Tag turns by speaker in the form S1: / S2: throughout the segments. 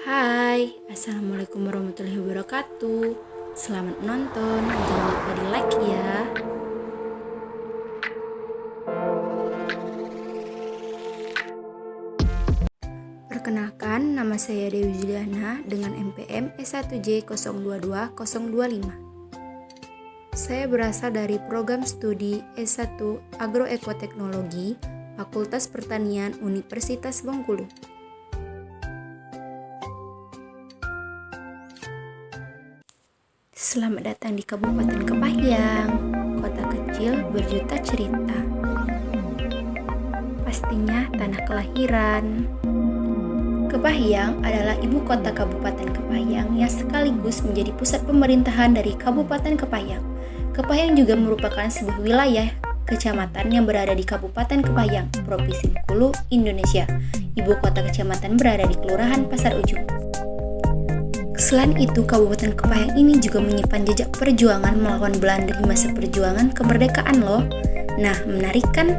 S1: Hai, Assalamualaikum warahmatullahi wabarakatuh. Selamat menonton, jangan lupa di like ya. Perkenalkan, nama saya Dewi Juliana dengan NPM S1J022025. Saya berasal dari program studi S1 Agroekoteknologi, Fakultas Pertanian Universitas Bengkulu. Selamat datang di Kabupaten Kepahyang, kota kecil berjuta cerita. Pastinya tanah kelahiran. Kepahyang adalah ibu kota Kabupaten Kepahyang yang sekaligus menjadi pusat pemerintahan dari Kabupaten Kepahyang. Kepahyang juga merupakan sebuah wilayah kecamatan yang berada di Kabupaten Kepahyang, Provinsi Bengkulu, Indonesia. Ibu kota kecamatan berada di Kelurahan Pasar Ujung. Selain itu, Kabupaten Kepahyang ini juga menyimpan jejak perjuangan melawan Belanda di masa perjuangan kemerdekaan loh. Nah, menarik kan?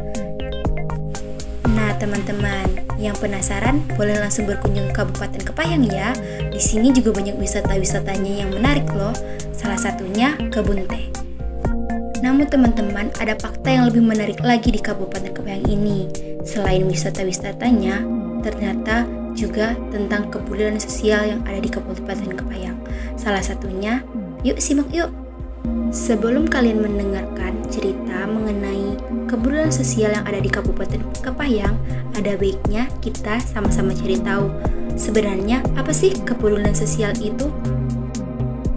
S1: Nah, teman-teman yang penasaran boleh langsung berkunjung ke Kabupaten Kepahyang ya. Di sini juga banyak wisata-wisatanya yang menarik loh. Salah satunya kebun teh. Namun teman-teman, ada fakta yang lebih menarik lagi di Kabupaten Kepahyang ini. Selain wisata-wisatanya, ternyata juga tentang kepedulian sosial yang ada di Kabupaten Kepahyang. Salah satunya, yuk simak yuk. Sebelum kalian mendengarkan cerita mengenai kepedulian sosial yang ada di Kabupaten Kepahyang, ada baiknya kita sama-sama cari tahu sebenarnya apa sih kepedulian sosial itu?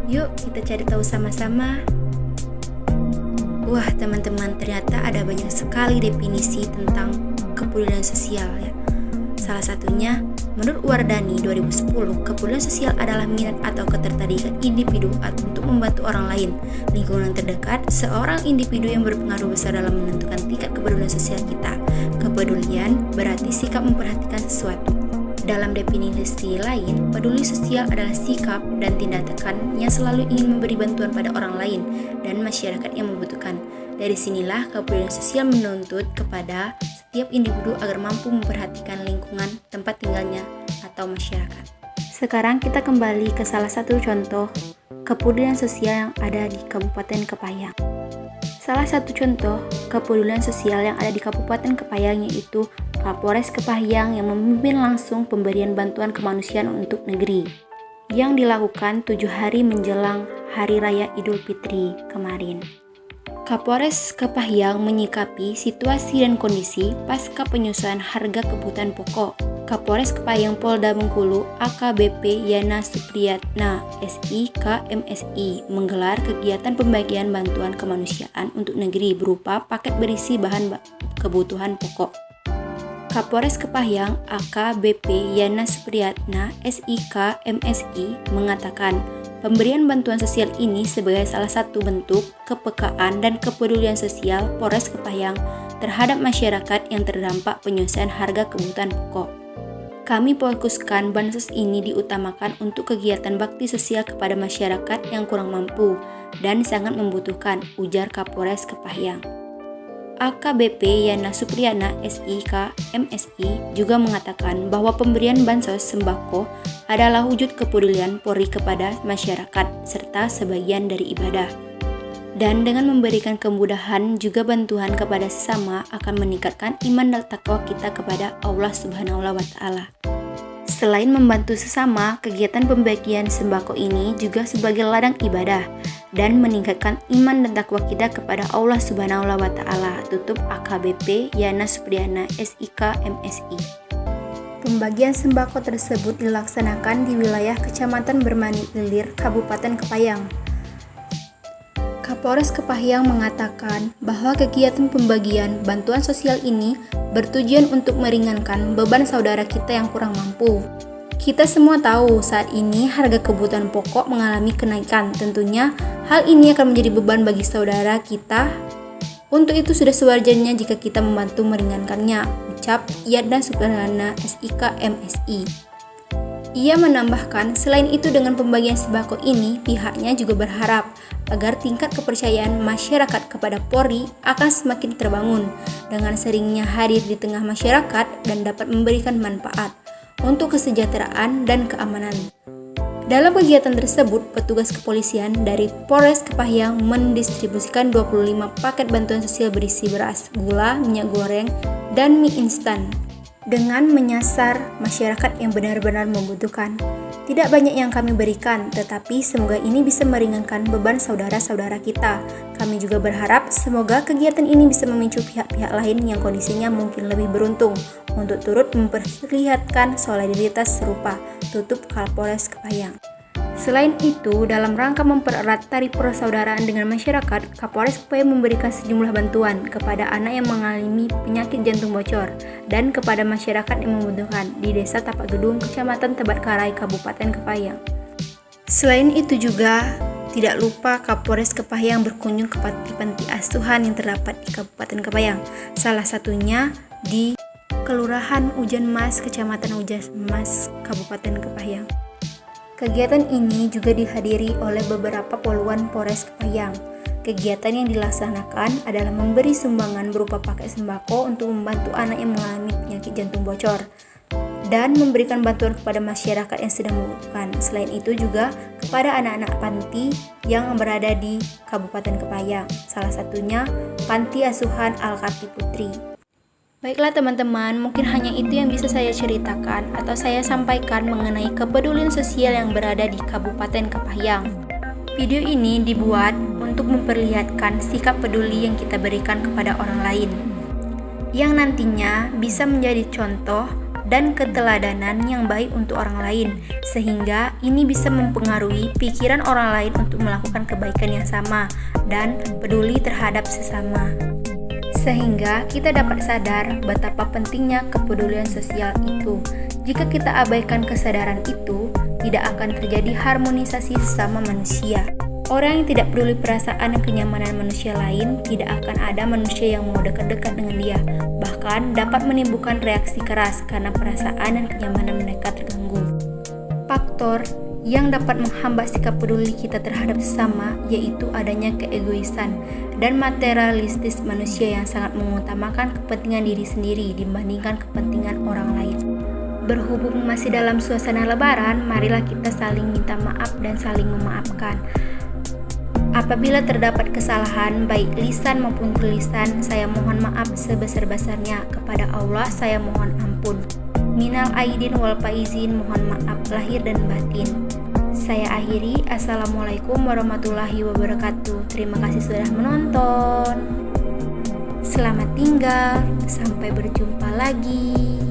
S1: Yuk kita cari tahu sama-sama. Wah teman-teman, ternyata ada banyak sekali definisi tentang kepedulian sosial ya. Salah satunya, menurut Wardani 2010, kepedulian sosial adalah minat atau ketertarikan individu untuk membantu orang lain, lingkungan terdekat, seorang individu yang berpengaruh besar dalam menentukan tingkat kepedulian sosial kita. Kepedulian berarti sikap memperhatikan sesuatu. Dalam definisi lain, peduli sosial adalah sikap dan tindakan yang selalu ingin memberi bantuan pada orang lain dan masyarakat yang membutuhkan. Dari sinilah kepedulian sosial menuntut kepada setiap individu agar mampu memperhatikan lingkungan tempat tinggalnya atau masyarakat. Sekarang kita kembali ke salah satu contoh kepedulian sosial yang ada di Kabupaten Kepahyang. Salah satu contoh kepedulian sosial yang ada di Kabupaten Kepahyang yaitu Kapolres Kepahyang yang memimpin langsung pemberian bantuan kemanusiaan untuk negeri yang dilakukan 7 hari menjelang Hari Raya Idul Fitri kemarin. Kapolres Kepahyang menyikapi situasi dan kondisi pasca penyesuaian harga kebutuhan pokok. Kapolres Kepahyang Polda Bengkulu AKBP Yana Supriyatna SIK MSI menggelar kegiatan pembagian bantuan kemanusiaan untuk negeri berupa paket berisi bahan kebutuhan pokok. Kapolres Kepahyang AKBP Yana Supriyatna SIK MSI mengatakan pemberian bantuan sosial ini sebagai salah satu bentuk kepekaan dan kepedulian sosial Polres Kepahyang terhadap masyarakat yang terdampak penyelesaian harga kebutuhan pokok. Kami fokuskan bansos ini diutamakan untuk kegiatan bakti sosial kepada masyarakat yang kurang mampu dan sangat membutuhkan, ujar Kapolres Kepahyang. AKBP Yana Supriyana SIK MSI juga mengatakan bahwa pemberian bansos sembako adalah wujud kepedulian Polri kepada masyarakat serta sebagian dari ibadah. Dan dengan memberikan kemudahan juga bantuan kepada sesama akan meningkatkan iman dan takwa kita kepada Allah Subhanahu wa Ta'ala. Selain membantu sesama, kegiatan pembagian sembako ini juga sebagai ladang ibadah dan meningkatkan iman dan takwa kita kepada Allah Subhanahu wa Ta'ala, tutup AKBP Yana Supriyana SIK MSI. Pembagian sembako tersebut dilaksanakan di wilayah Kecamatan Bermani Ilir, Kabupaten Kepahyang. Kapolres Kepahyang mengatakan bahwa kegiatan pembagian bantuan sosial ini bertujuan untuk meringankan beban saudara kita yang kurang mampu. Kita semua tahu saat ini harga kebutuhan pokok mengalami kenaikan. Tentunya hal ini akan menjadi beban bagi saudara kita. Untuk itu sudah sewajarnya jika kita membantu meringankannya, ucap Yana Supriyatna SIK MSI. Ia menambahkan, selain itu dengan pembagian sembako ini, pihaknya juga berharap agar tingkat kepercayaan masyarakat kepada Polri akan semakin terbangun dengan seringnya hadir di tengah masyarakat dan dapat memberikan manfaat. untuk kesejahteraan dan keamanan. Dalam kegiatan tersebut, petugas kepolisian dari Polres Kepahyang mendistribusikan 25 paket bantuan sosial berisi beras, gula, minyak goreng, dan mie instan dengan menyasar masyarakat yang benar-benar membutuhkan. Tidak banyak yang kami berikan, tetapi semoga ini bisa meringankan beban saudara-saudara kita. Kami juga berharap semoga kegiatan ini bisa memicu pihak-pihak lain yang kondisinya mungkin lebih beruntung untuk turut memperlihatkan solidaritas serupa, tutup Kapolres Kepahyang. Selain itu, dalam rangka mempererat tali persaudaraan dengan masyarakat, Kapolres Kepahyang memberikan sejumlah bantuan kepada anak yang mengalami penyakit jantung bocor dan kepada masyarakat yang membutuhkan di Desa Tapak Gedung, Kecamatan Tebatkarai, Kabupaten Kepahyang. Selain itu juga, tidak lupa Kapolres Kepahyang berkunjung ke panti asuhan yang terdapat di Kabupaten Kepahyang, salah satunya di Kelurahan Ujan Mas, Kecamatan Ujan Mas, Kabupaten Kepahyang. Kegiatan ini juga dihadiri oleh beberapa poluan Polres Kepahyang. Kegiatan yang dilaksanakan adalah memberi sumbangan berupa paket sembako untuk membantu anak yang mengalami penyakit jantung bocor dan memberikan bantuan kepada masyarakat yang sedang membutuhkan. Selain itu juga kepada anak-anak panti yang berada di Kabupaten Kepahyang, salah satunya Panti Asuhan Al-Karti Putri. Baiklah teman-teman, mungkin hanya itu yang bisa saya ceritakan atau saya sampaikan mengenai kepedulian sosial yang berada di Kabupaten Kepahyang. Video ini dibuat untuk memperlihatkan sikap peduli yang kita berikan kepada orang lain, yang nantinya bisa menjadi contoh dan keteladanan yang baik untuk orang lain, sehingga ini bisa mempengaruhi pikiran orang lain untuk melakukan kebaikan yang sama dan peduli terhadap sesama. Sehingga kita dapat sadar betapa pentingnya kepedulian sosial itu. Jika kita abaikan kesadaran itu, tidak akan terjadi harmonisasi sesama manusia. Orang yang tidak peduli perasaan dan kenyamanan manusia lain, tidak akan ada manusia yang mau dekat-dekat dengan dia. Bahkan dapat menimbulkan reaksi keras karena perasaan dan kenyamanan mereka terganggu. Faktor yang dapat menghambat sikap peduli kita terhadap sesama yaitu adanya keegoisan dan materialistis manusia yang sangat mengutamakan kepentingan diri sendiri dibandingkan kepentingan orang lain. Berhubung masih dalam suasana lebaran, marilah kita saling minta maaf dan saling memaafkan. Apabila terdapat kesalahan baik lisan maupun tulisan, saya mohon maaf sebesar-besarnya. Kepada Allah saya mohon ampun. Minal aidin wal faizin, mohon maaf lahir dan batin. Saya akhiri. Assalamualaikum warahmatullahi wabarakatuh. Terima kasih sudah menonton. Selamat tinggal. Sampai berjumpa lagi.